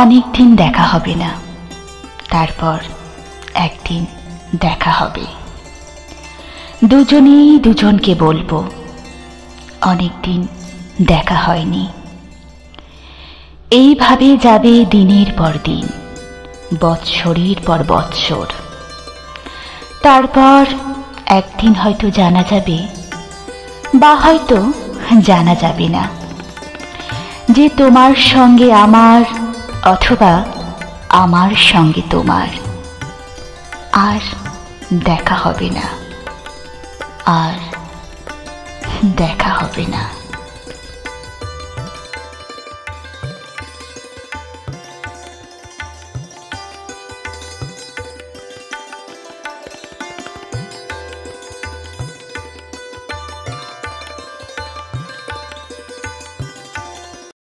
অনেক দিন দেখা হবে না, তারপর একদিন দেখা হবে। দুজনেই দুজনকে বলবো অনেক দিন দেখা হয়নি। এইভাবে যাবে দিনের পর দিন, বৎসরের পর বৎসর। তারপর একদিন হয়তো জানা যাবে, বা হয়তো জানা যাবে না, যে তোমার সঙ্গে আমার, অথবা আমার সঙ্গে তোমার আর দেখা হবে না, আর দেখা হবে না।